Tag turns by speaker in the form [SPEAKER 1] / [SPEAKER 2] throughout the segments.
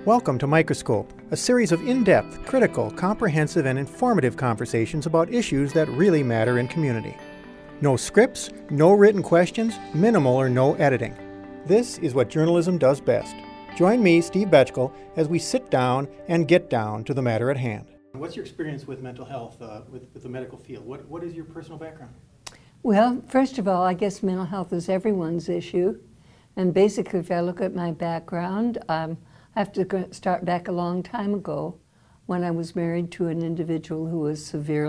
[SPEAKER 1] Welcome to Microscope, a series of in-depth, critical, comprehensive, and informative conversations about issues that really matter in community. No scripts, no written questions, minimal or no editing. This is what journalism does best. Join me, Steve Betchkel, as we sit down and get down to the matter at hand. What's your experience with mental health, with the medical field? What is your personal background?
[SPEAKER 2] Well, first of all, I guess mental health is everyone's issue. And basically, if I look at my background, I have to start back a long time ago when I was married to an individual who was severe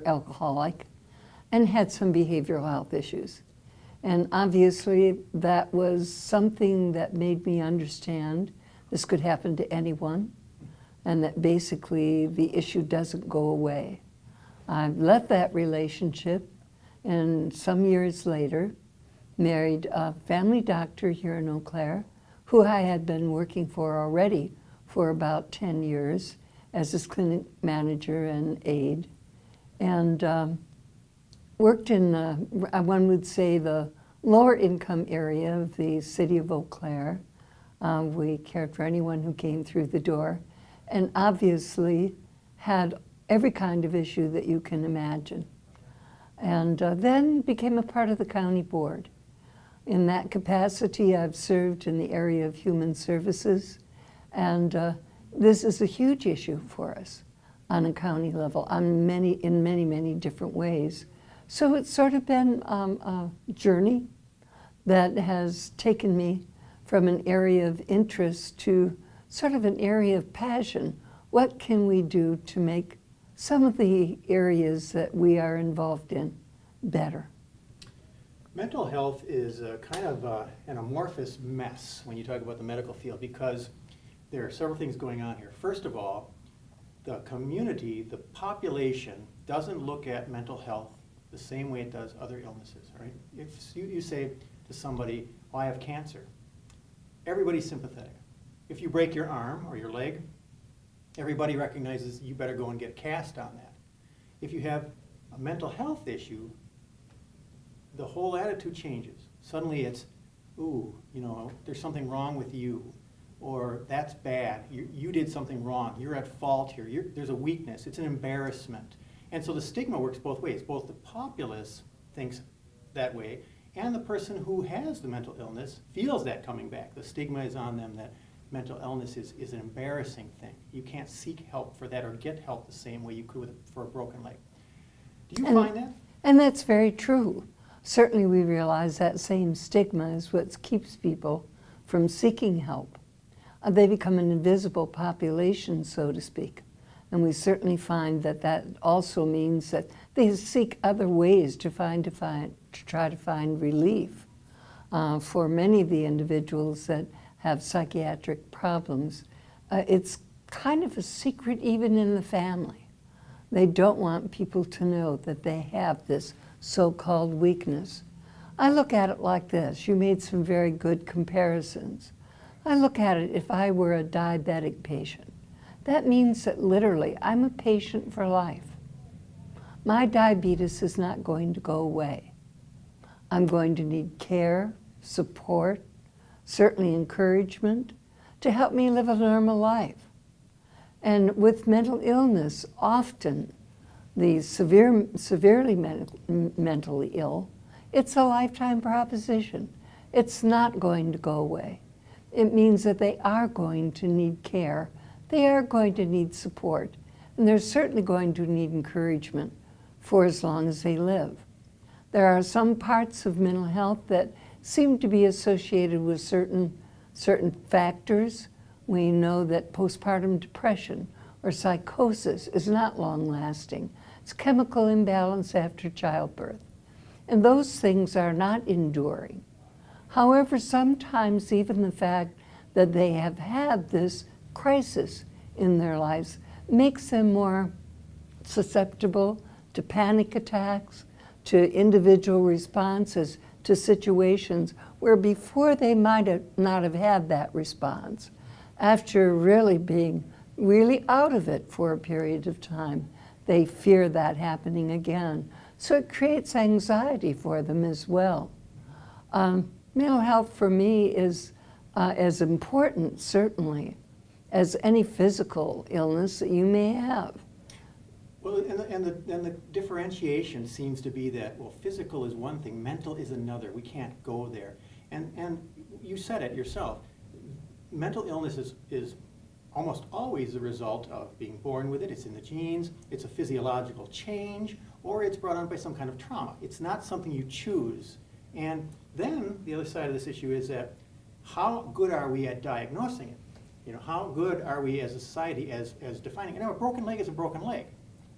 [SPEAKER 2] alcoholic and had some behavioral health issues. And obviously, that was something that made me understand this could happen to anyone, and that basically the issue doesn't go away. I left that relationship, and some years later, married a family doctor here in Eau Claire, who I had been working for already for about 10 years as his clinic manager and aide, and worked in, one would say, the lower income area of the city of Eau Claire. We cared for anyone who came through the door, and obviously had every kind of issue that you can imagine. And then became a part of the county board. In that capacity, I've served in the area of human services, and this is a huge issue for us on a county level, in many different ways. So it's sort of been a journey that has taken me from an area of interest to sort of an area of passion. What can we do to make some of the areas that we are involved in better?
[SPEAKER 1] Mental health is a kind of an amorphous mess when you talk about the medical field, because there are several things going on here. First of all, the community, the population, doesn't look at mental health the same way it does other illnesses, right? If you say to somebody, "Oh, I have cancer," everybody's sympathetic. If you break your arm or your leg, everybody recognizes you better go and get cast on that. If you have a mental health issue, the whole attitude changes. Suddenly it's, ooh, there's something wrong with you, or that's bad, you did something wrong, you're at fault here, there's a weakness, it's an embarrassment. And so the stigma works both ways. Both the populace thinks that way, and the person who has the mental illness feels that coming back. The stigma is on them that mental illness is an embarrassing thing. You can't seek help for that or get help the same way you could for a broken leg. Do you find that?
[SPEAKER 2] And that's very true. Certainly we realize that same stigma is what keeps people from seeking help. They become an invisible population, so to speak. And we certainly find that that also means that they seek other ways to try to find relief. For many of the individuals that have psychiatric problems, it's kind of a secret even in the family. They don't want people to know that they have this so-called weakness. I look at it like this. You made some very good comparisons. I look at it, if I were a diabetic patient, that means that literally I'm a patient for life. My diabetes is not going to go away. I'm going to need care, support, certainly encouragement to help me live a normal life. And with mental illness, often the severely mentally ill, it's a lifetime proposition. It's not going to go away. It means that they are going to need care. They are going to need support, and they're certainly going to need encouragement for as long as they live. There are some parts of mental health that seem to be associated with certain factors. We know that postpartum depression or psychosis is not long-lasting. It's chemical imbalance after childbirth. And those things are not enduring. However, sometimes even the fact that they have had this crisis in their lives makes them more susceptible to panic attacks, to individual responses to situations where before they might not have had that response. After really being out of it for a period of time, they fear that happening again. So it creates anxiety for them as well. Mental health for me is as important, certainly, as any physical illness that you may have.
[SPEAKER 1] Well, and the differentiation seems to be that, well, physical is one thing, mental is another. We can't go there. And you said it yourself. Mental illness is almost always the result of being born with it. It's in the genes, it's a physiological change, or it's brought on by some kind of trauma. It's not something you choose. And then the other side of this issue is that how good are we at diagnosing it? You know, how good are we as a society as defining it? You know, a broken leg is a broken leg.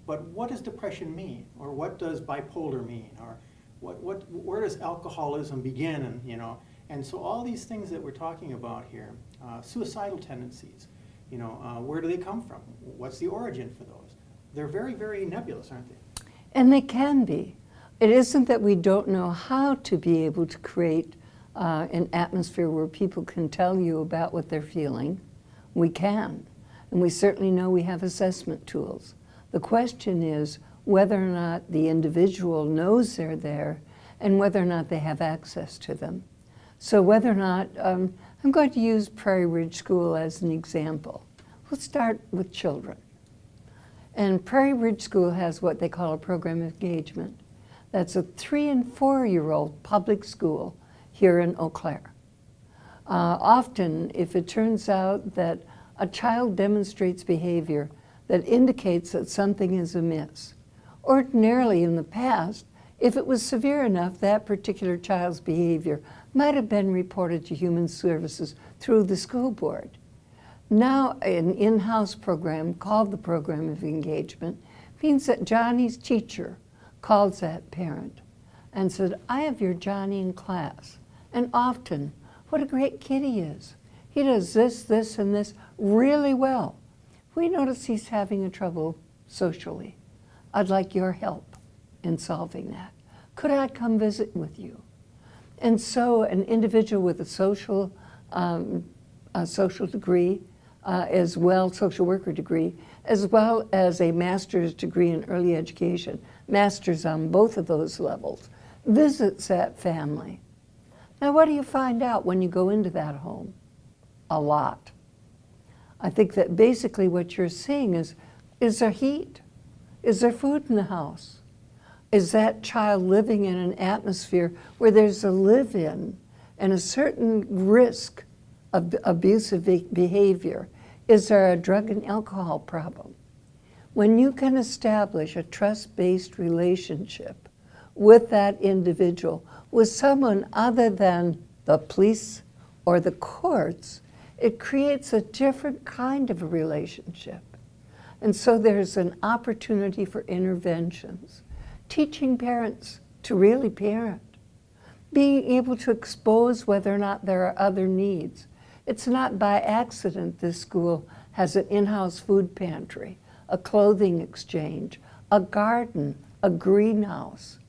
[SPEAKER 1] But what does depression mean? Or what does bipolar mean? Or where does alcoholism begin? And, you know, and so all these things that we're talking about here, suicidal tendencies, you know, where do they come from? What's the origin for those? They're very, very nebulous, aren't they?
[SPEAKER 2] And they can be. It isn't that we don't know how to be able to create an atmosphere where people can tell you about what they're feeling. We can. And we certainly know we have assessment tools. The question is whether or not the individual knows they're there and whether or not they have access to them. So whether or not, I'm going to use Prairie Ridge School as an example. We'll start with children. And Prairie Ridge School has what they call a program of engagement. That's a 3- and 4-year-old public school here in Eau Claire. Often, if it turns out that a child demonstrates behavior that indicates that something is amiss, ordinarily in the past, if it was severe enough, that particular child's behavior might have been reported to Human Services through the school board. Now, an in-house program called the Program of Engagement means that Johnny's teacher calls that parent and said, I have your Johnny in class. And often, what a great kid he is. He does this, this, and this really well. We notice he's having trouble socially. I'd like your help in solving that. Could I come visit with you? And so an individual with a social degree, as well, social worker degree, as well as a master's degree in early education, master's on both of those levels, visits that family. Now, what do you find out when you go into that home? A lot. I think that basically what you're seeing is there heat? Is there food in the house? Is that child living in an atmosphere where there's a live-in and a certain risk of abusive behavior? Is there a drug and alcohol problem? When you can establish a trust-based relationship with that individual, with someone other than the police or the courts, it creates a different kind of a relationship. And so there's an opportunity for interventions. Teaching parents to really parent. Being able to expose whether or not there are other needs. It's not by accident this school has an in-house food pantry, a clothing exchange, a garden, a greenhouse.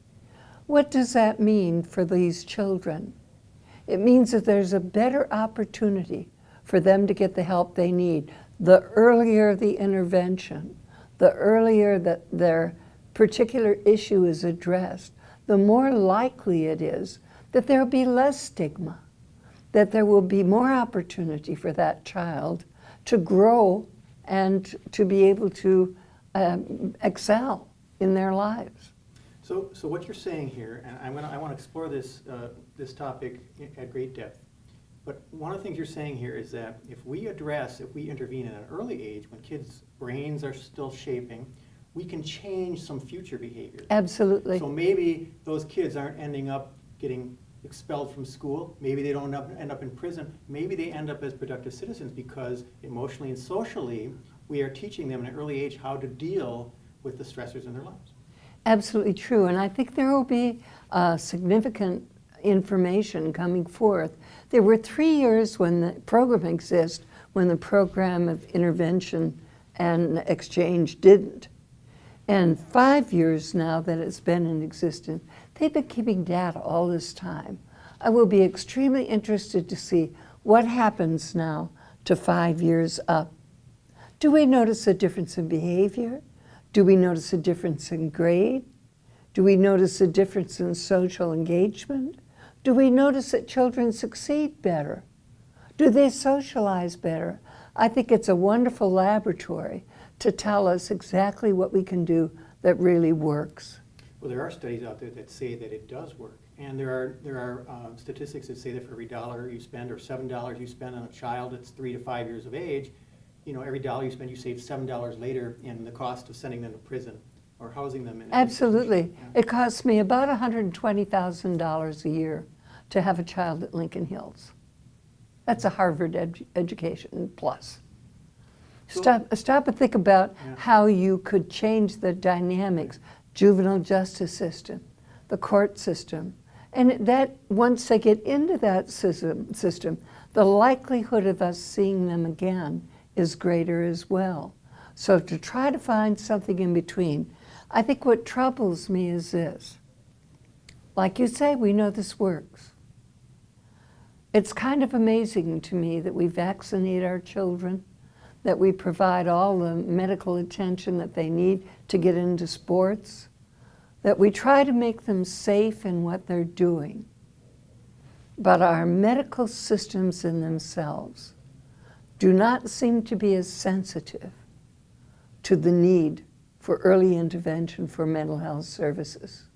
[SPEAKER 2] What does that mean for these children? It means that there's a better opportunity for them to get the help they need. The earlier the intervention, the earlier that their particular issue is addressed, the more likely it is that there will be less stigma, that there will be more opportunity for that child to grow and to be able to excel in their lives.
[SPEAKER 1] So what you're saying here, and I want to explore this topic at great depth. But one of the things you're saying here is that if we intervene at an early age, when kids' brains are still shaping, we can change some future behavior.
[SPEAKER 2] Absolutely.
[SPEAKER 1] So maybe those kids aren't ending up getting expelled from school. Maybe they don't end up in prison. Maybe they end up as productive citizens because emotionally and socially, we are teaching them at an early age how to deal with the stressors in their lives.
[SPEAKER 2] Absolutely true. And I think there will be significant information coming forth. There were 3 years when the program exists, when the program of intervention and exchange didn't. And 5 years now that it's been in existence, they've been keeping data all this time. I will be extremely interested to see what happens now to 5 years up. Do we notice a difference in behavior? Do we notice a difference in grade? Do we notice a difference in social engagement? Do we notice that children succeed better? Do they socialize better? I think it's a wonderful laboratory to tell us exactly what we can do that really works.
[SPEAKER 1] Well, there are studies out there that say that it does work. And there are statistics that say that for every $1 you spend or $7 you spend on a child that's 3 to 5 years of age, you know, every $1 you spend, you save $7 later in the cost of sending them to prison or housing them in.
[SPEAKER 2] Absolutely.
[SPEAKER 1] Yeah.
[SPEAKER 2] It costs me about $120,000 a year to have a child at Lincoln Hills. That's a Harvard education plus.
[SPEAKER 1] So-
[SPEAKER 2] Stop and think about
[SPEAKER 1] Yeah.
[SPEAKER 2] how you could change the dynamics, juvenile justice system, the court system. And that once they get into that system, the likelihood of us seeing them again is greater as well. So to try to find something in between, I think what troubles me is this. Like you say, we know this works. It's kind of amazing to me that we vaccinate our children, that we provide all the medical attention that they need to get into sports, that we try to make them safe in what they're doing. But our medical systems in themselves do not seem to be as sensitive to the need for early intervention for mental health services.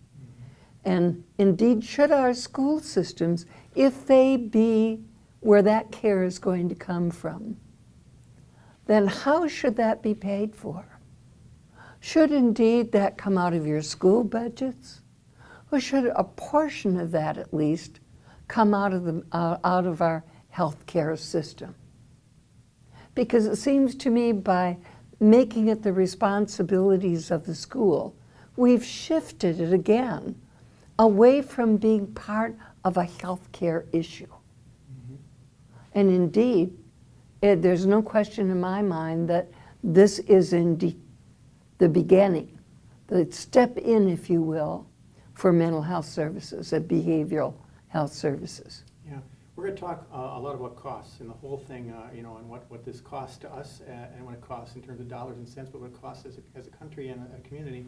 [SPEAKER 2] And indeed, should our school systems, if they be where that care is going to come from, then how should that be paid for? Should indeed that come out of your school budgets? Or should a portion of that at least come out of our health care system? Because it seems to me by making it the responsibilities of the school, we've shifted it again away from being part of a health care issue. Mm-hmm. And indeed, there's no question in my mind that this is indeed the beginning, the step in, if you will, for mental health services and behavioral health services.
[SPEAKER 1] Yeah, we're going to talk a lot about costs and the whole thing, you know, and what this costs to us and what it costs in terms of dollars and cents, but what it costs as a country and a community.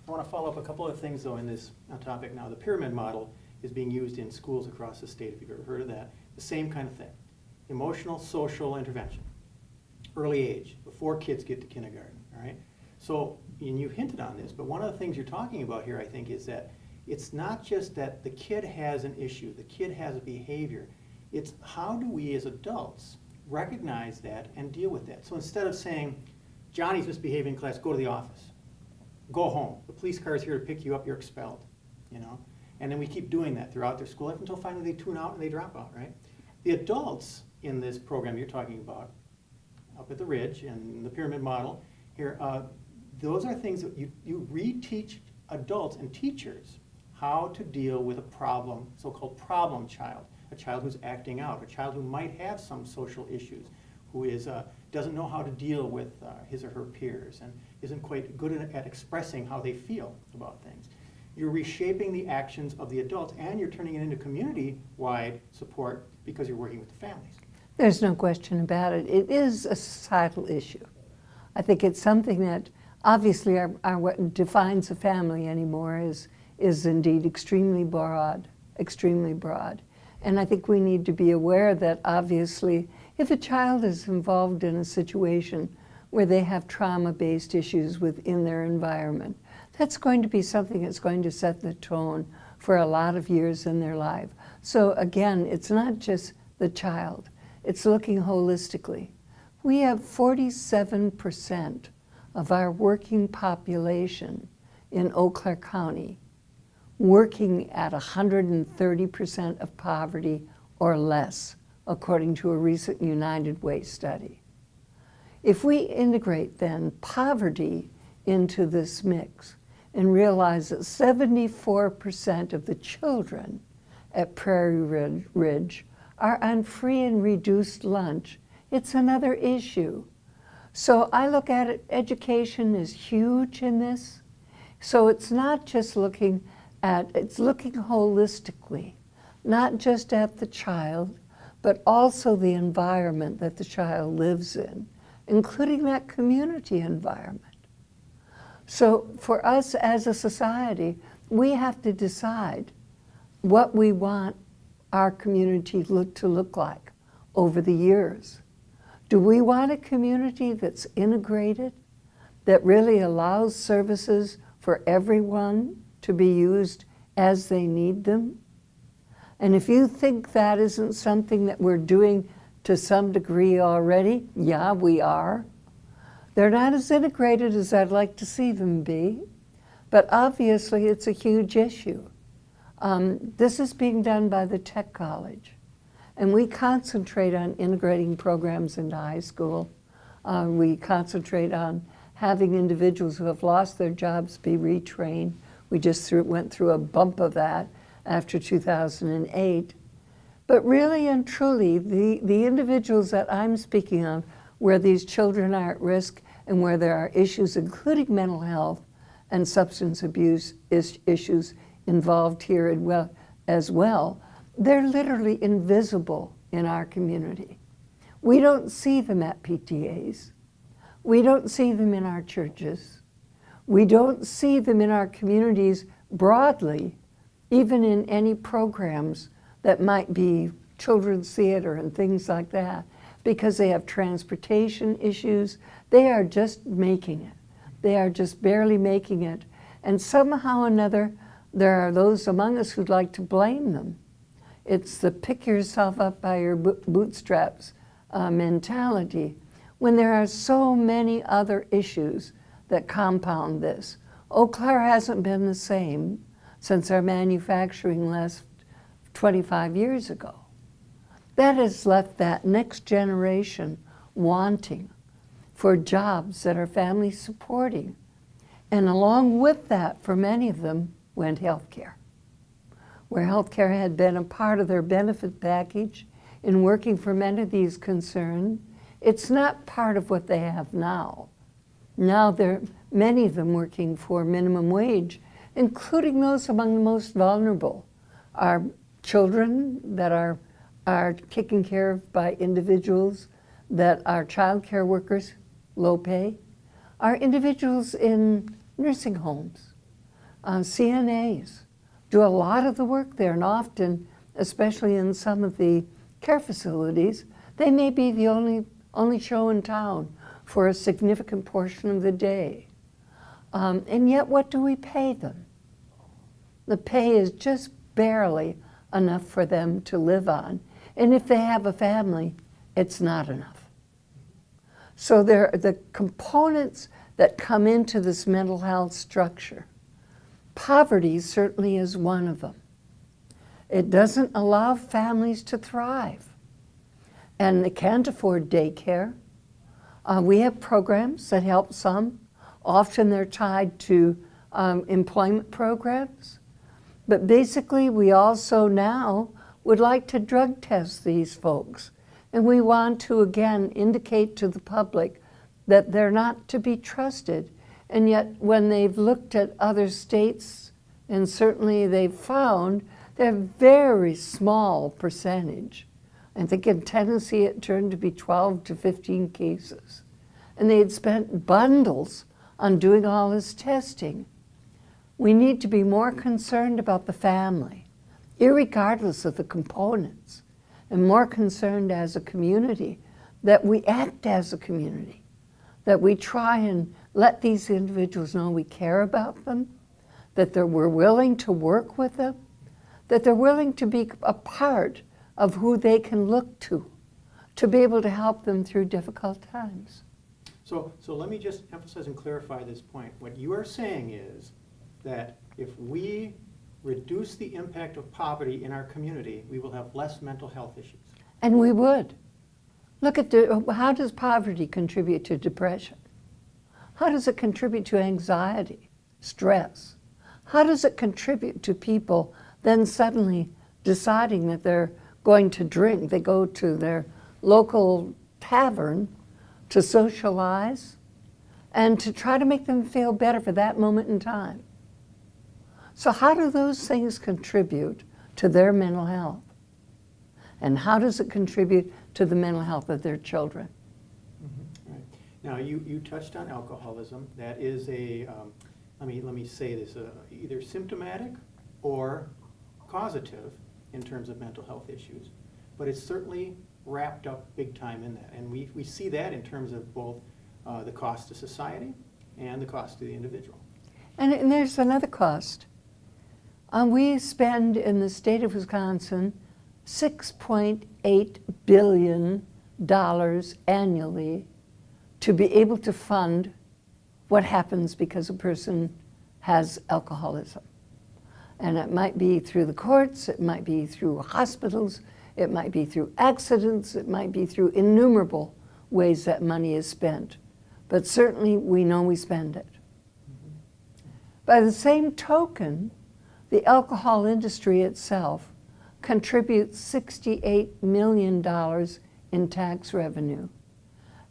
[SPEAKER 1] I want to follow up a couple of things, though, in this topic now. The pyramid model is being used in schools across the state, if you've ever heard of that. The same kind of thing. Emotional, social intervention. Early age, before kids get to kindergarten, all right? So, and you hinted on this, but one of the things you're talking about here, I think, is that it's not just that the kid has an issue, the kid has a behavior. It's how do we as adults recognize that and deal with that? So instead of saying, Johnny's misbehaving in class, go to the office. Go home. The police car is here to pick you up, you're expelled, you know? And then we keep doing that throughout their school life until finally they tune out and they drop out, right? The adults in this program you're talking about, up at the Ridge and the pyramid model here, those are things that you reteach adults and teachers how to deal with a problem, so-called problem child, a child who's acting out, a child who might have some social issues, who is doesn't know how to deal with his or her peers and isn't quite good at expressing how they feel about things. You're reshaping the actions of the adults and you're turning it into community-wide support because you're working with the families.
[SPEAKER 2] There's no question about it. It is a societal issue. I think it's something that obviously what defines a family anymore is indeed extremely broad. And I think we need to be aware that obviously if a child is involved in a situation where they have trauma-based issues within their environment, that's going to be something that's going to set the tone for a lot of years in their life. So again, it's not just the child, it's looking holistically. We have 47% of our working population in Eau Claire County working at 130% of poverty or less, according to a recent United Way study. If we integrate then poverty into this mix and realize that 74% of the children at Prairie Ridge are on free and reduced lunch, it's another issue. So I look at it, education is huge in this. So it's not just looking it's looking holistically, not just at the child, but also the environment that the child lives in, including that community environment. So for us as a society, we have to decide what we want our community to look like. over the years. Do we want a community that's integrated, that really allows services for everyone to be used as they need them? And if you think that isn't something that we're doing to some degree already, yeah, we are. They're not as integrated as I'd like to see them be, but obviously it's a huge issue. This is being done by the Tech College, and we concentrate on integrating programs into high school. We concentrate on having individuals who have lost their jobs be retrained. We just went through a bump of that after 2008. But really and truly, the individuals that I'm speaking of, where these children are at risk and where there are issues, including mental health and substance abuse issues involved here as well, they're literally invisible in our community. We don't see them at PTAs. We don't see them in our churches. We don't see them in our communities broadly, even in any programs that might be children's theater and things like that, because they have transportation issues. They are just making it. They are just barely making it. And somehow or another, there are those among us who'd like to blame them. It's the pick yourself up by your bootstraps mentality, when there are so many other issues that compound this. Eau Claire hasn't been the same since our manufacturing left 25 years ago. That has left that next generation wanting for jobs that are family supporting. And along with that, for many of them, went health care, where health care had been a part of their benefit package in working for many of these concerned. It's not part of what they have now. Now there are many of them working for minimum wage, including those among the most vulnerable. Our children that are taken care of by individuals that are child care workers, low pay, are individuals in nursing homes. CNAs do a lot of the work there, and often, especially in some of the care facilities, they may be the only show in town for a significant portion of the day. And yet, what do we pay them? The pay is just barely enough for them to live on. And if they have a family, it's not enough. So there are the components that come into this mental health structure. Poverty certainly is one of them. It doesn't allow families to thrive. And they can't afford daycare. We have programs that help some. Often they're tied to employment programs. But basically, we also now would like to drug test these folks. And we want to, again, indicate to the public that they're not to be trusted. And yet, when they've looked at other states, and certainly they've found they're a very small percentage. I think in Tennessee it turned to be 12 to 15 cases. And they had spent bundles on doing all this testing. We need to be more concerned about the family, irregardless of the components, and more concerned as a community, that we act as a community, that we try and let these individuals know we care about them, that we're willing to work with them, that they're willing to be a part of who they can look to be able to help them through difficult times.
[SPEAKER 1] So let me just emphasize and clarify this point. What you are saying is that if we reduce the impact of poverty in our community, we will have less mental health issues.
[SPEAKER 2] And we would. Look at how does poverty contribute to depression? How does it contribute to anxiety, stress? How does it contribute to people then suddenly deciding that they're going to drink? They go to their local tavern to socialize and to try to make them feel better for that moment in time. So how do those things contribute to their mental health? And how does it contribute to the mental health of their children?
[SPEAKER 1] Mm-hmm. Right. Now, you touched on alcoholism. That is let me say this, either symptomatic or causative in terms of mental health issues. But it's certainly wrapped up big time in that. And we see that in terms of both the cost to society and the cost to the individual.
[SPEAKER 2] And there's another cost. We spend in the state of Wisconsin $6.8 billion annually to be able to fund what happens because a person has alcoholism. And it might be through the courts, it might be through hospitals, it might be through accidents, it might be through innumerable ways that money is spent. But certainly we know we spend it. By the same token, the alcohol industry itself contributes $68 million in tax revenue.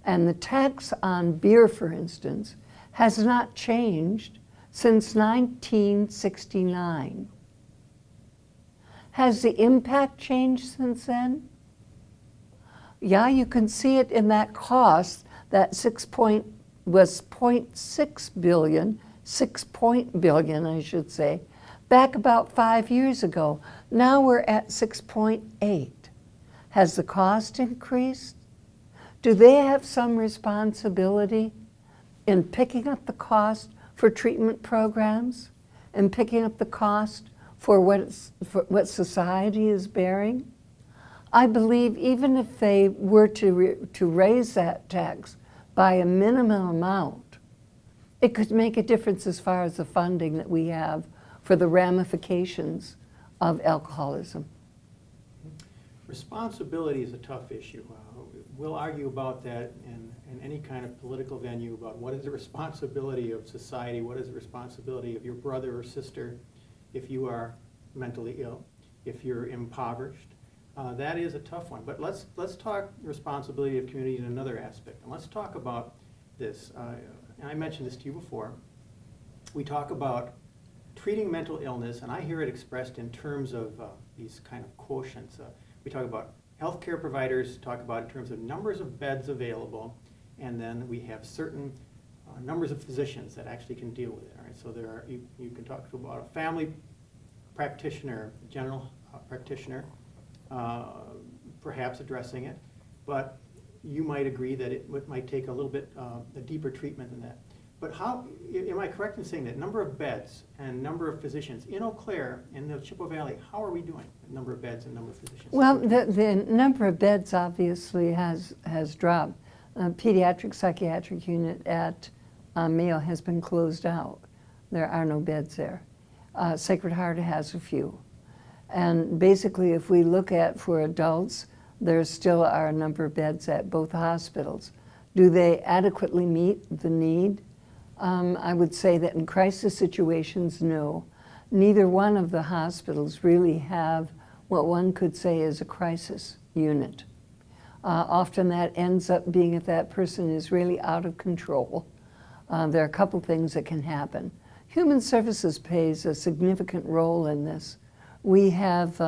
[SPEAKER 2] And the tax on beer, for instance, has not changed since 1969. Has the impact changed since then? Yeah, you can see it in that cost. That was 0.6 billion, 6 billion, I should say, back about 5 years ago. Now we're at 6.8. Has the cost increased? Do they have some responsibility in picking up the cost for treatment programs and picking up the cost for what society is bearing? I believe even if they were to raise that tax by a minimum amount, it could make a difference as far as the funding that we have for the ramifications of alcoholism.
[SPEAKER 1] Responsibility is a tough issue. We'll argue about that in any kind of political venue about what is the responsibility of society, what is the responsibility of your brother or sister if you are mentally ill, if you're impoverished. That is a tough one. But let's talk responsibility of community in another aspect. And let's talk about this. And I mentioned this to you before. We talk about treating mental illness, and I hear it expressed in terms of these kind of quotients. We talk about healthcare providers, talk about in terms of numbers of beds available, and then we have certain numbers of physicians that actually can deal with it. All right? So there are, you can talk about a family practitioner, general practitioner, perhaps addressing it, but you might agree that it might take a little bit a deeper treatment than that. But how, am I correct in saying that number of beds and number of physicians in Eau Claire, in the Chippewa Valley, how are we doing? Number of beds and number of physicians?
[SPEAKER 2] Well, the number of beds obviously has dropped. Pediatric psychiatric unit at Mayo has been closed out. There are no beds there. Sacred Heart has a few. And basically, if we look at for adults, there still are a number of beds at both hospitals. Do they adequately meet the need? I would say that in crisis situations, no. Neither one of the hospitals really have what one could say is a crisis unit. Often that ends up being if that person is really out of control. There are a couple things that can happen. Human Services plays a significant role in this. We have,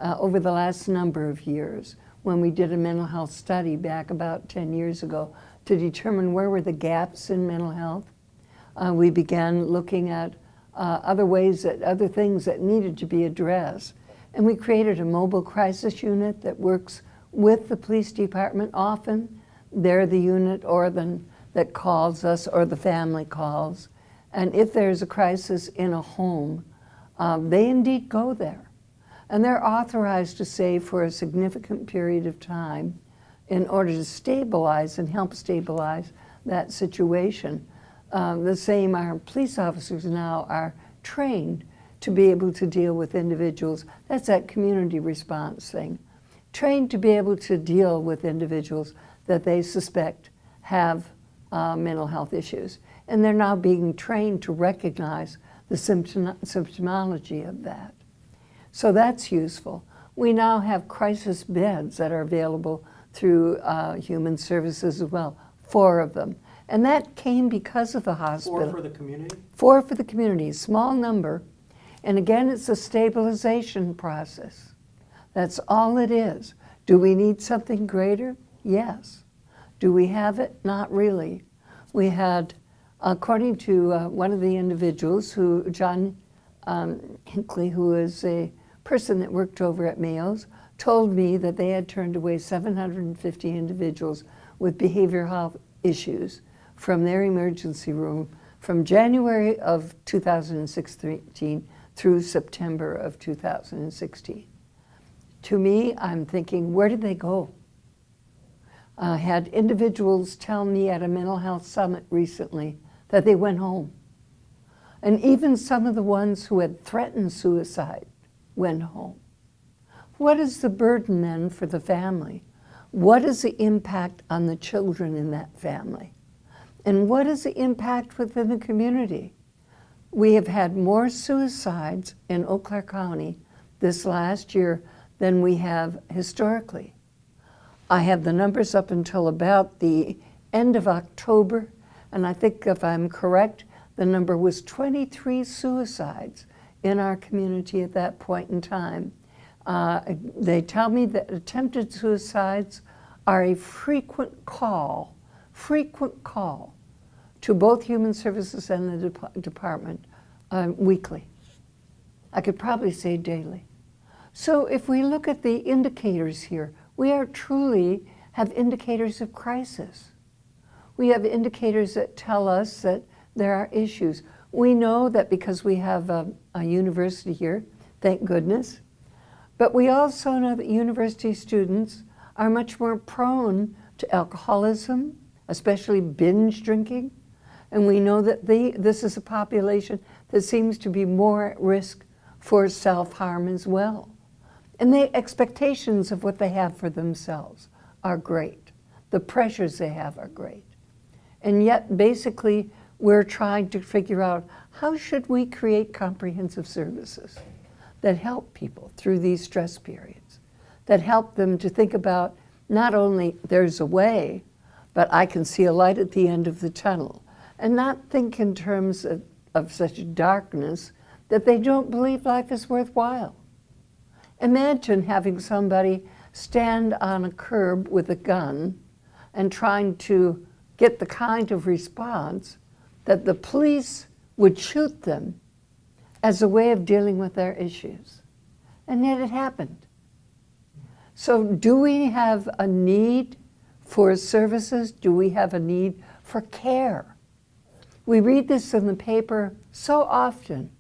[SPEAKER 2] over the last number of years, when we did a mental health study back about 10 years ago to determine where were the gaps in mental health, we began looking at other things that needed to be addressed. And we created a mobile crisis unit that works with the police department. Often they're the unit that calls us, or the family calls. And if there's a crisis in a home, they indeed go there. And they're authorized to stay for a significant period of time in order to stabilize and help stabilize that situation. The same, our police officers now are trained to be able to deal with individuals. That's that community response thing. Trained to be able to deal with individuals that they suspect have mental health issues. And they're now being trained to recognize the symptomology of that. So that's useful. We now have crisis beds that are available through Human Services as well, 4 of them. And that came because of the hospital.
[SPEAKER 1] 4 for the community?
[SPEAKER 2] 4 for the community, small number. And again, it's a stabilization process. That's all it is. Do we need something greater? Yes. Do we have it? Not really. We had, according to one of the individuals, John Hinckley, who is a person that worked over at Mayo's, told me that they had turned away 750 individuals with behavioral health issues from their emergency room from January of 2016 through September of 2016. To me, I'm thinking, where did they go? I had individuals tell me at a mental health summit recently that they went home. And even some of the ones who had threatened suicide went home. What is the burden then for the family? What is the impact on the children in that family? And what is the impact within the community? We have had more suicides in Eau Claire County this last year than we have historically. I have the numbers up until about the end of October, and I think if I'm correct, the number was 23 suicides in our community at that point in time. They tell me that attempted suicides are a frequent call to both Human Services and the department weekly. I could probably say daily. So if we look at the indicators here, we are truly have indicators of crisis. We have indicators that tell us that there are issues. We know that because we have a university here, thank goodness, but we also know that university students are much more prone to alcoholism, especially binge drinking, and we know that this is a population that seems to be more at risk for self-harm as well. And the expectations of what they have for themselves are great. The pressures they have are great. And yet, basically, we're trying to figure out how should we create comprehensive services that help people through these stress periods, that help them to think about not only there's a way, but I can see a light at the end of the tunnel, and not think in terms of such darkness that they don't believe life is worthwhile. Imagine having somebody stand on a curb with a gun and trying to get the kind of response that the police would shoot them as a way of dealing with their issues. And yet it happened. So do we have a need for services? Do we have a need for care? We read this in the paper so often.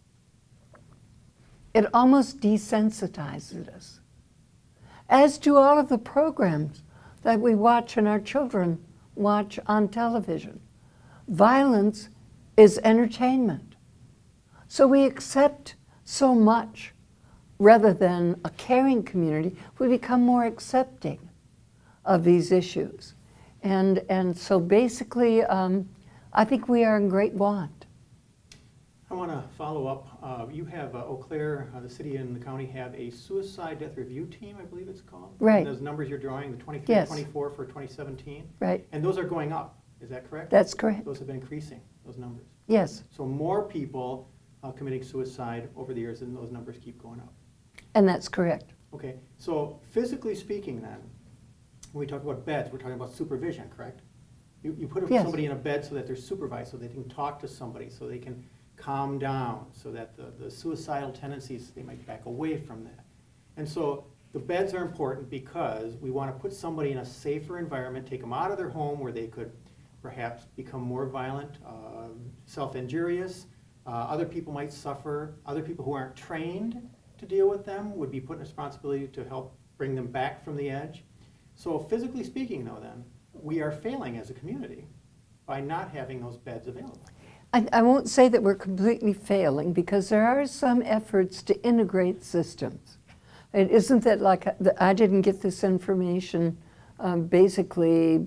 [SPEAKER 2] It almost desensitizes us, as do all of the programs that we watch and our children watch on television. Violence is entertainment. So we accept so much rather than a caring community. We become more accepting of these issues. And so basically, I think we are in great want.
[SPEAKER 1] I want to follow up. You have Eau Claire, the city and the county have a suicide death review team, I believe it's called.
[SPEAKER 2] Right.
[SPEAKER 1] And those numbers you're drawing, the 23,
[SPEAKER 2] Yes.
[SPEAKER 1] 24 for 2017.
[SPEAKER 2] Right.
[SPEAKER 1] And those are going up, is that correct?
[SPEAKER 2] That's correct.
[SPEAKER 1] Those have been increasing, those numbers.
[SPEAKER 2] Yes.
[SPEAKER 1] So more people committing suicide over the years, and those numbers keep going up.
[SPEAKER 2] And that's correct.
[SPEAKER 1] Okay, so physically speaking then, when we talk about beds, we're talking about supervision, correct? You put
[SPEAKER 2] Yes.
[SPEAKER 1] somebody in a bed so that they're supervised, so they can talk to somebody, so they can calm down, so that the suicidal tendencies, they might back away from that. And so the beds are important because we want to put somebody in a safer environment, take them out of their home where they could perhaps become more violent, self-injurious. Other people might suffer. Other people who aren't trained to deal with them would be put in responsibility to help bring them back from the edge. So physically speaking, though, then, we are failing as a community by not having those beds available.
[SPEAKER 2] I won't say that we're completely failing because there are some efforts to integrate systems. It isn't that like I didn't get this information basically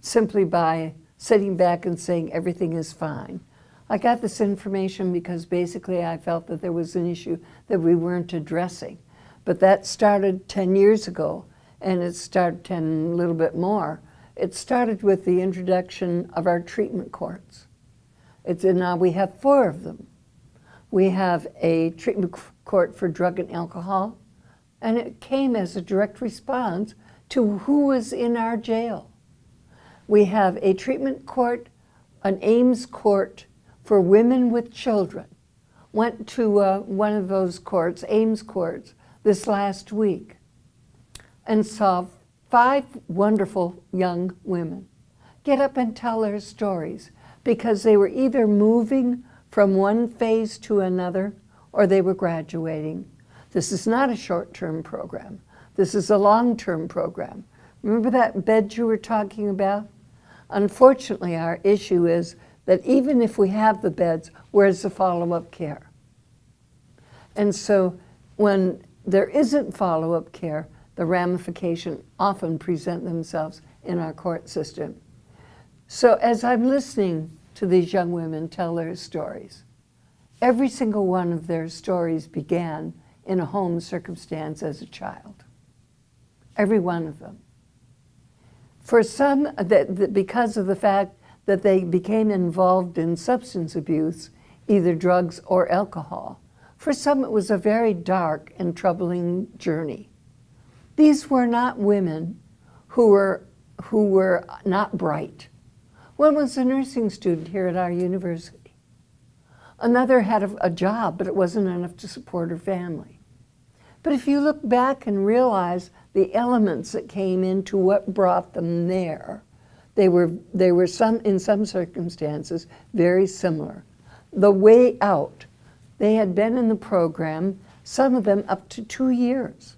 [SPEAKER 2] simply by sitting back and saying everything is fine. I got this information because basically I felt that there was an issue that we weren't addressing. But that started 10 years ago, and it started 10, a little bit more. It started with the introduction of our treatment courts. Now we have 4 of them. We have a treatment court for drug and alcohol, and it came as a direct response to who was in our jail. We have a treatment court, an Ames court for women with children. Went to one of those courts, Ames courts, this last week. and saw 5 wonderful young women get up and tell their stories because they were either moving from one phase to another or they were graduating. This is not a short-term program. This is a long-term program. Remember that bed you were talking about? Unfortunately, our issue is that even if we have the beds, where's the follow-up care? And so when there isn't follow-up care, the ramifications often present themselves in our court system. So as I'm listening to these young women tell their stories, every single one of their stories began in a home circumstance as a child. Every one of them. For some, because of the fact that they became involved in substance abuse, either drugs or alcohol, for some it was a very dark and troubling journey. These were not women who were not bright. One was a nursing student here at our university. Another had a job, but it wasn't enough to support her family. But if you look back and realize the elements that came into what brought them there, they were in some circumstances very similar. The way out, they had been in the program, some of them up to 2 years.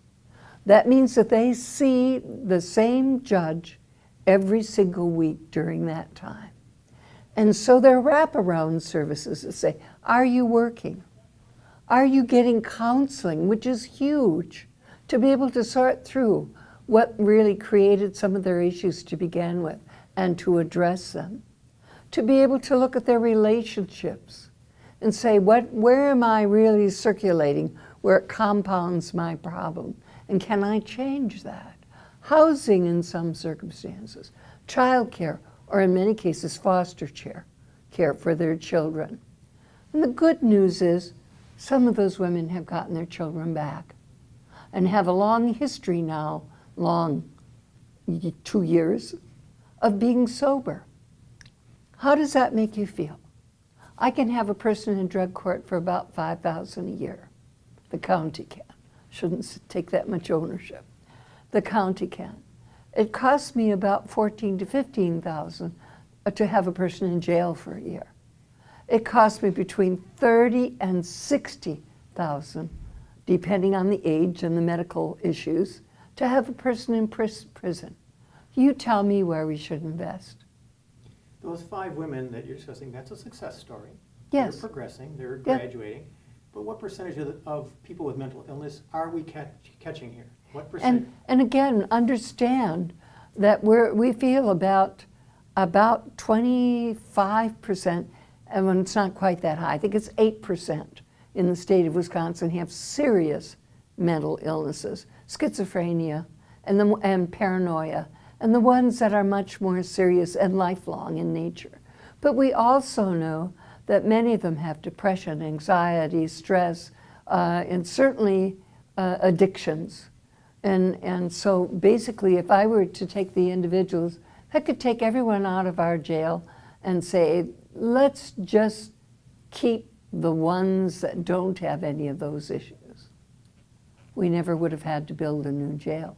[SPEAKER 2] That means that they see the same judge every single week during that time. And so there are wraparound services that say, are you working? Are you getting counseling, which is huge, to be able to sort through what really created some of their issues to begin with and to address them? To be able to look at their relationships and say, where am I really circulating where it compounds my problem? And can I change that? Housing in some circumstances, childcare, or in many cases foster care for their children. And the good news is some of those women have gotten their children back and have a long history now, 2 years, of being sober. How does that make you feel? I can have a person in drug court for about $5,000 a year. The county can. Shouldn't take that much ownership. The county can. It costs me about $14,000 to $15,000 to have a person in jail for a year. It costs me between $30,000 and $60,000, depending on the age and the medical issues, to have a person in prison. You tell me where we should invest.
[SPEAKER 1] Those 5 women that you're discussing, that's a success story.
[SPEAKER 2] Yes.
[SPEAKER 1] They're progressing, they're
[SPEAKER 2] Yep.
[SPEAKER 1] graduating. But what percentage of people with mental illness are we catching here? What percent?
[SPEAKER 2] And again, understand that we feel about 25%, and when it's not quite that high, I think it's 8% in the state of Wisconsin have serious mental illnesses, schizophrenia and paranoia, and the ones that are much more serious and lifelong in nature. But we also know that many of them have depression, anxiety, stress, and certainly addictions. And so basically, if I were to take the individuals, I could take everyone out of our jail and say, let's just keep the ones that don't have any of those issues. We never would have had to build a new jail.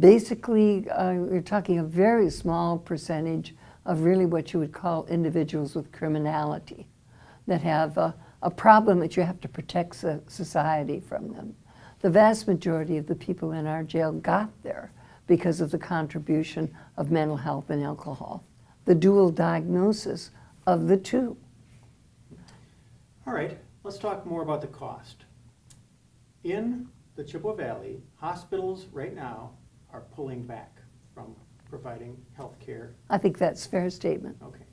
[SPEAKER 2] Basically, we're talking a very small percentage of really what you would call individuals with criminality that have a problem that you have to protect society from them. The vast majority of the people in our jail got there because of the contribution of mental health and alcohol, the dual diagnosis of the two.
[SPEAKER 1] All right, let's talk more about the cost. In the Chippewa Valley, hospitals right now are pulling back from providing health care.
[SPEAKER 2] I think that's a fair statement.
[SPEAKER 1] Okay.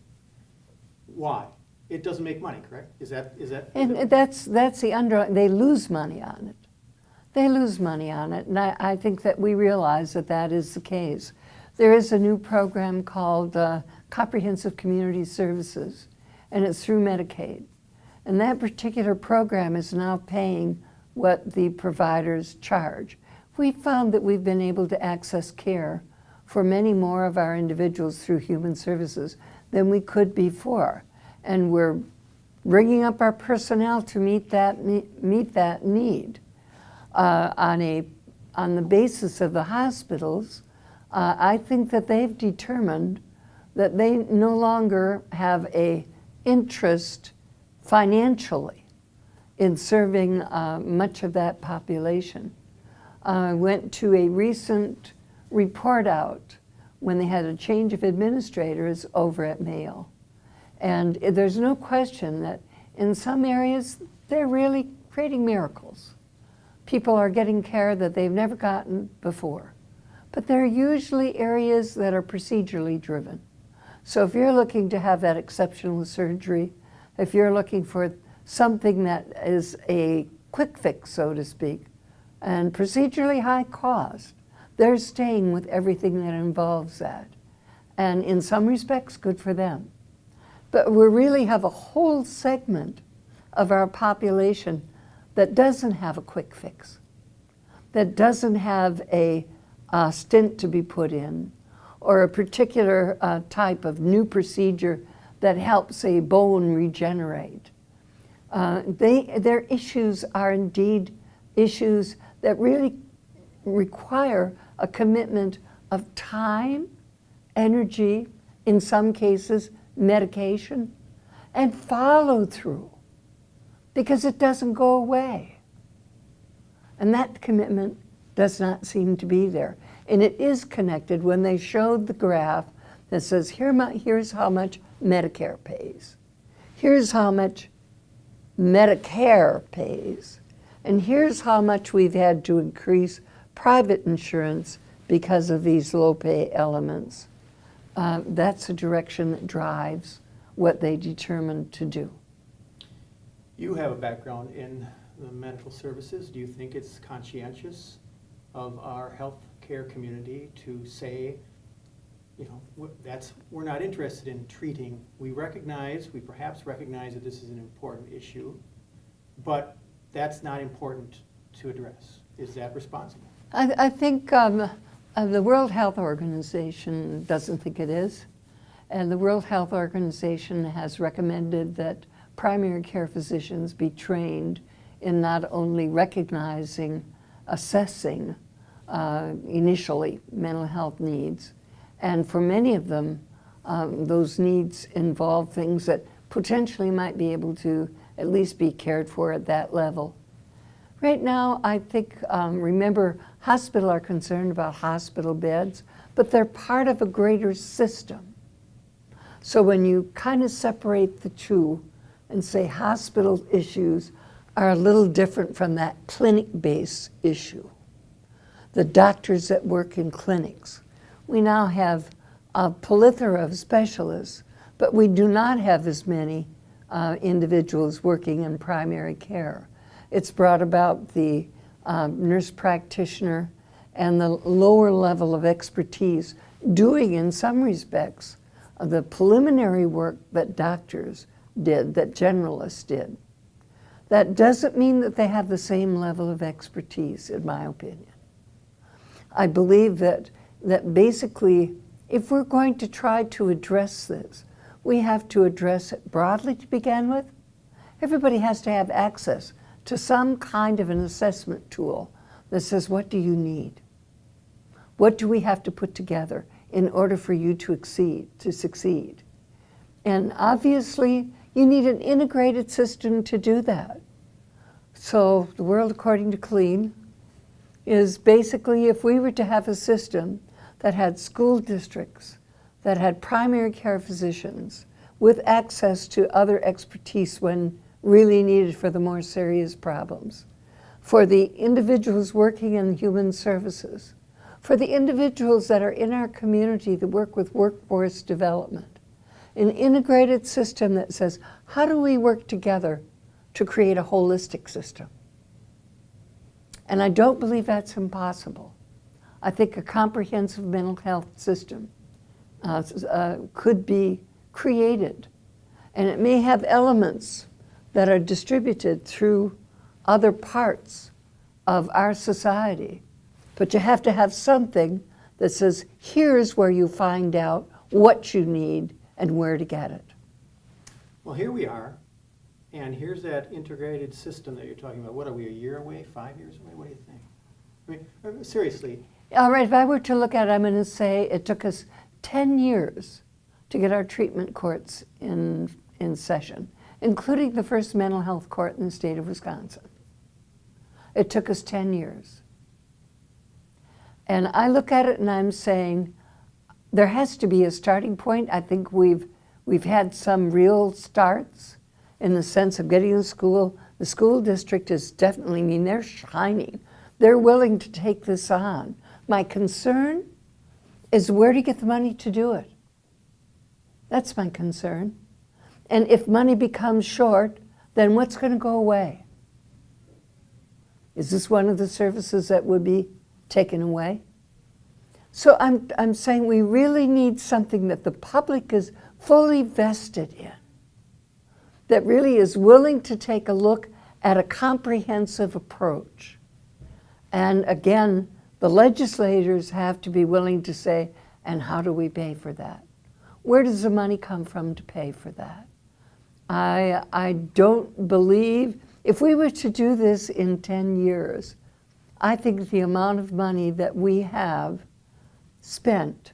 [SPEAKER 1] Why? It doesn't make money, correct?
[SPEAKER 2] And that's the they lose money on it. They lose money on it, and I think that we realize that that is the case. There is a new program called Comprehensive Community Services, and it's through Medicaid. And that particular program is now paying what the providers charge. We found that we've been able to access care for many more of our individuals through human services than we could before. And we're bringing up our personnel to meet that need on on the basis of the hospitals, I think that they've determined that they no longer have a interest financially in serving much of that population. I went to a recent report out when they had a change of administrators over at Mayo. And there's no question that in some areas, they're really creating miracles. People are getting care that they've never gotten before. But they're usually areas that are procedurally driven. So if you're looking to have that exceptional surgery, if you're looking for something that is a quick fix, so to speak, and procedurally high cost, they're staying with everything that involves that. And in some respects, good for them. But we really have a whole segment of our population that doesn't have a quick fix, that doesn't have a stent to be put in, or a particular type of new procedure that helps a bone regenerate. Their issues are indeed issues that really require a commitment of time, energy, in some cases, medication, and follow through, because it doesn't go away. And that commitment does not seem to be there. And it is connected when they showed the graph that says, here's how much Medicare pays. Here's how much Medicare pays. And here's how much we've had to increase private insurance because of these low pay elements. That's a direction that drives what they determined to do.
[SPEAKER 1] You have a background in the medical services. Do you think it's conscientious of our healthcare community to say, you know, we're not interested in treating. We perhaps recognize that this is an important issue, but that's not important to address. Is that responsible?
[SPEAKER 2] I think the World Health Organization doesn't think it is. And the World Health Organization has recommended that primary care physicians be trained in not only recognizing, assessing initially mental health needs, and for many of them, those needs involve things that potentially might be able to at least be cared for at that level. Right now, I think, remember, hospitals are concerned about hospital beds, but they're part of a greater system. So when you kind of separate the two and say hospital issues are a little different from that clinic-based issue, the doctors that work in clinics, we now have a plethora of specialists, but we do not have as many individuals working in primary care. It's brought about the nurse practitioner and the lower level of expertise doing, in some respects, the preliminary work that doctors did, that generalists did. That doesn't mean that they have the same level of expertise, in my opinion. I believe that basically, if we're going to try to address this, we have to address it broadly to begin with. Everybody has to have access to some kind of an assessment tool that says, what do you need? What do we have to put together in order for you to succeed? And obviously, you need an integrated system to do that. So the world according to Colleen is basically, if we were to have a system that had school districts, that had primary care physicians with access to other expertise when really needed for the more serious problems, for the individuals working in human services, for the individuals that are in our community that work with workforce development, an integrated system that says, how do we work together to create a holistic system? And I don't believe that's impossible. I think a comprehensive mental health system could be created. And it may have elements that are distributed through other parts of our society. But you have to have something that says, here's where you find out what you need and where to get it.
[SPEAKER 1] Well, here we are, and here's that integrated system that you're talking about. What are we, a year away, 5 years away? What do you think? I mean, seriously,
[SPEAKER 2] All right, if I were to look at it, I'm going to say it took us 10 years to get our treatment courts in session, including the first mental health court in the state of Wisconsin. It took us 10 years. And I look at it and I'm saying there has to be a starting point. I think we've had some real starts in the sense of getting the school district is definitely, I mean, they're shining. They're willing to take this on. My concern is where to get the money to do it. That's my concern. And if money becomes short, then what's going to go away? Is this one of the services that would be taken away? So I'm saying we really need something that the public is fully vested in, that really is willing to take a look at a comprehensive approach. And again, the legislators have to be willing to say, and how do we pay for that? Where does the money come from to pay for that? I don't believe, if we were to do this in 10 years, I think the amount of money that we have spent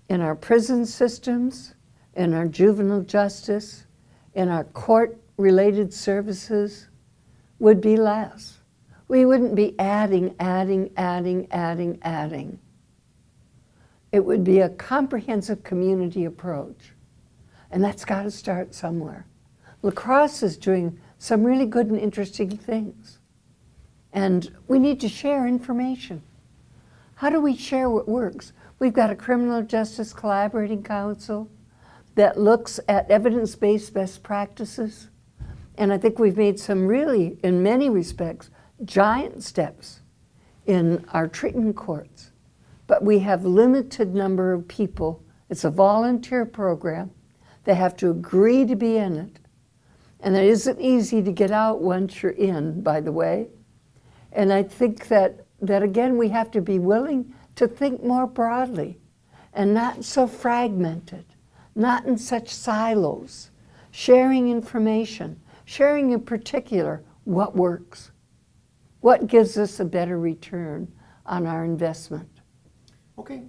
[SPEAKER 2] in our prison systems, in our juvenile justice, in our court-related services would be less. We wouldn't be adding. It would be a comprehensive community approach. And that's got to start somewhere. La Crosse is doing some really good and interesting things. And we need to share information. How do we share what works? We've got a criminal justice collaborating council that looks at evidence-based best practices. And I think we've made some really, in many respects, giant steps in our treatment courts. But we have limited number of people. It's a volunteer program. They have to agree to be in it. And it isn't easy to get out once you're in, by the way. And I think that again, we have to be willing to think more broadly and not so fragmented, not in such silos, sharing information, sharing in particular what works, what gives us a better return on our investment.
[SPEAKER 1] okay,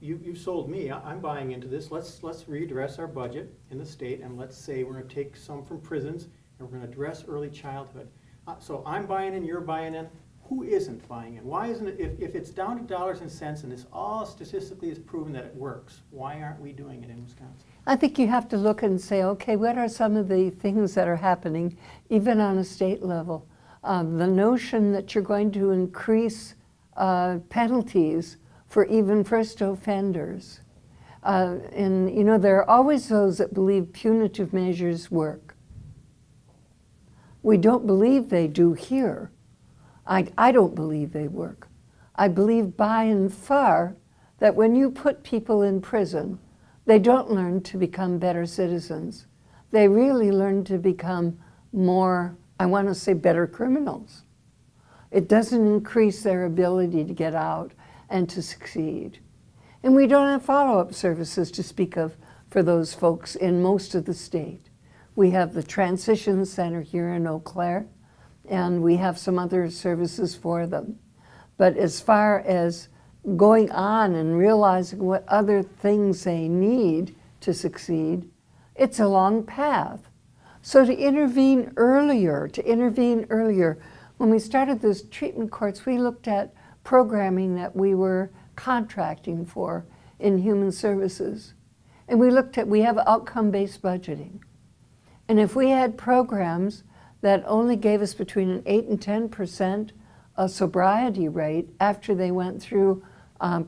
[SPEAKER 1] you sold me. I'm buying into this. Let's readdress our budget in the state, and let's say we're going to take some from prisons and we're going to address early childhood. So I'm buying in, you're buying in. Who isn't buying in? Why isn't it, if it's down to dollars and cents and this all statistically is proven that it works, why aren't we doing it in Wisconsin?
[SPEAKER 2] I think you have to look and say, okay, what are some of the things that are happening, even on a state level? The notion that you're going to increase penalties for even first offenders. And you know, there are always those that believe punitive measures work. We don't believe they do here. I don't believe they work. I believe by and far that when you put people in prison, they don't learn to become better citizens. They really learn to become more, I want to say, better criminals. It doesn't increase their ability to get out and to succeed. And we don't have follow-up services to speak of for those folks in most of the state. We have the Transition Center here in Eau Claire, and we have some other services for them. But as far as going on and realizing what other things they need to succeed, it's a long path. So to intervene earlier, when we started those treatment courts, we looked at programming that we were contracting for in human services. And we have outcome-based budgeting. And if we had programs that only gave us between an 8 and 10% sobriety rate after they went through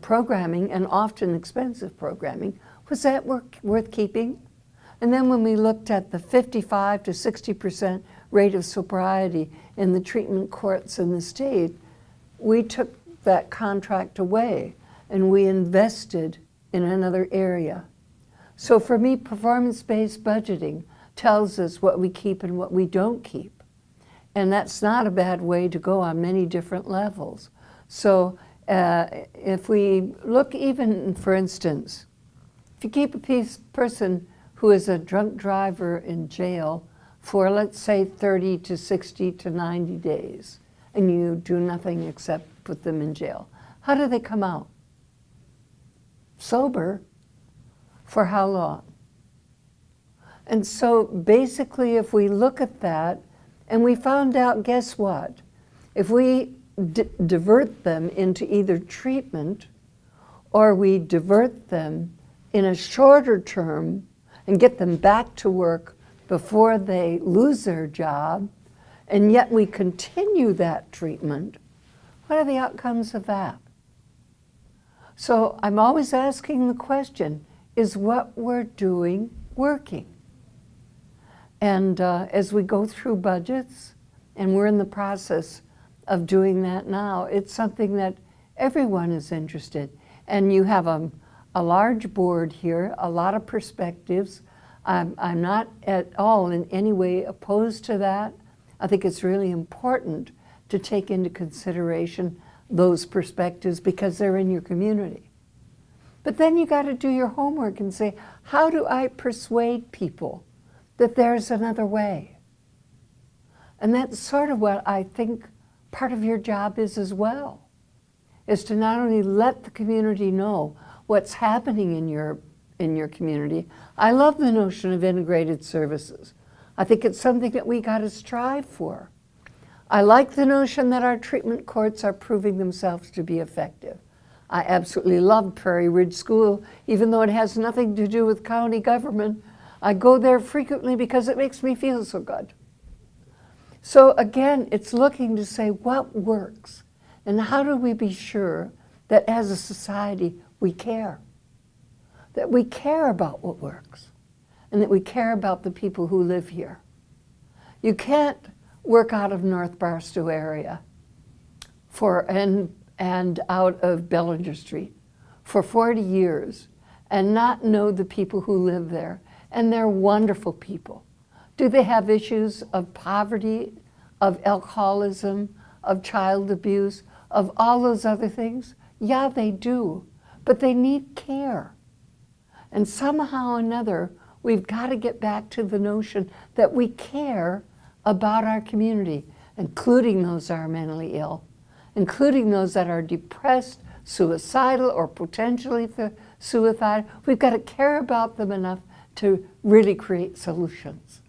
[SPEAKER 2] programming, and often expensive programming, was that worth keeping? And then when we looked at the 55 to 60% rate of sobriety in the treatment courts in the state, we took that contract away and we invested in another area. So for me, performance-based budgeting tells us what we keep and what we don't keep. And that's not a bad way to go on many different levels. So if we look even, for instance, if you keep a person who is a drunk driver in jail for, let's say, 30 to 60 to 90 days, and you do nothing except put them in jail. How do they come out? Sober. For how long? And so basically, if we look at that, and we found out, guess what? If we divert them into either treatment or we divert them in a shorter term and get them back to work before they lose their job, and yet we continue that treatment, what are the outcomes of that? So I'm always asking the question, is what we're doing working? And as we go through budgets, and we're in the process of doing that now, it's something that everyone is interested. And you have a large board here, a lot of perspectives. I'm not at all in any way opposed to that. I think it's really important to take into consideration those perspectives because they're in your community. But then you got to do your homework and say, how do I persuade people that there's another way? And that's sort of what I think part of your job is as well, is to not only let the community know what's happening in your community. I love the notion of integrated services. I think it's something that we got to strive for. I like the notion that our treatment courts are proving themselves to be effective. I absolutely love Prairie Ridge School, even though it has nothing to do with county government. I go there frequently because it makes me feel so good. So again, it's looking to say what works, and how do we be sure that as a society we care, that we care about what works, and that we care about the people who live here. You can't work out of North Barstow area and out of Bellinger Street for 40 years and not know the people who live there. And they're wonderful people. Do they have issues of poverty, of alcoholism, of child abuse, of all those other things? Yeah, they do. But they need care. And somehow or another, we've got to get back to the notion that we care about our community, including those that are mentally ill, including those that are depressed, suicidal, or potentially suicidal. We've got to care about them enough to really create solutions.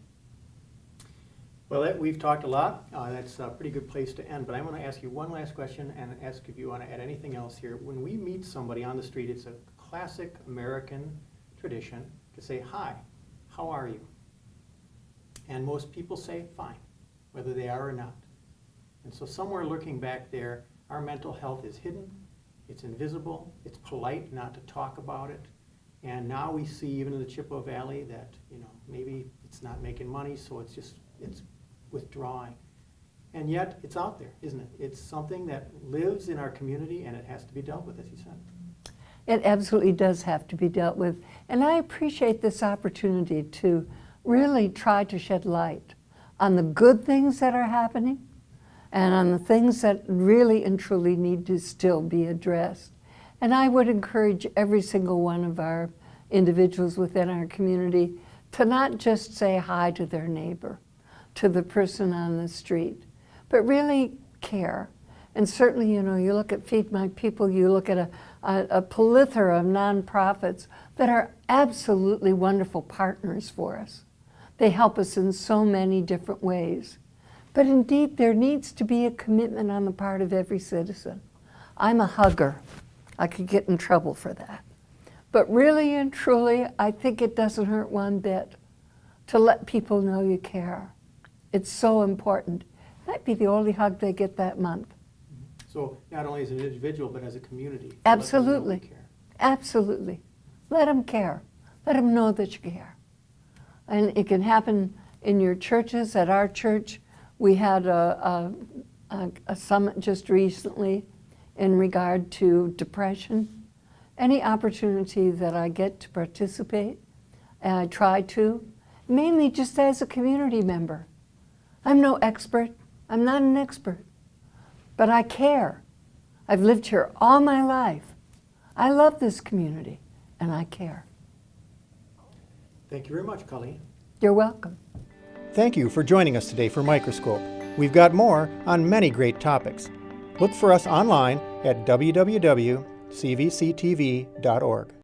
[SPEAKER 1] Well, we've talked a lot. That's a pretty good place to end, but I want to ask you one last question and ask if you want to add anything else here. When we meet somebody on the street, it's a classic American tradition to say, hi, how are you? And most people say, fine, whether they are or not. And so somewhere lurking back there, our mental health is hidden, it's invisible, it's polite not to talk about it. And now we see, even in the Chippewa Valley, that maybe it's not making money, so it's withdrawing. And yet, it's out there, isn't it? It's something that lives in our community, and it has to be dealt with, as you said.
[SPEAKER 2] It absolutely does have to be dealt with. And I appreciate this opportunity to really try to shed light on the good things that are happening and on the things that really and truly need to still be addressed. And I would encourage every single one of our individuals within our community to not just say hi to their neighbor, to the person on the street, but really care. And certainly, you look at Feed My People, you look at a plethora of nonprofits that are absolutely wonderful partners for us. They help us in so many different ways. But indeed, there needs to be a commitment on the part of every citizen. I'm a hugger. I could get in trouble for that. But really and truly, I think it doesn't hurt one bit to let people know you care. It's so important. It might be the only hug they get that month.
[SPEAKER 1] So not only as an individual, but as a community.
[SPEAKER 2] Absolutely.
[SPEAKER 1] Let them know we care.
[SPEAKER 2] Absolutely. Let them care. Let them know that you care. And it can happen in your churches. At our church, we had a summit just recently in regard to depression. Any opportunity that I get to participate, and I try to, mainly just as a community member. I'm no expert. I'm not an expert. But I care. I've lived here all my life. I love this community, and I care.
[SPEAKER 1] Thank you very much, Colleen.
[SPEAKER 2] You're welcome.
[SPEAKER 1] Thank you for joining us today for Microscope. We've got more on many great topics. Look for us online at www.cvctv.org.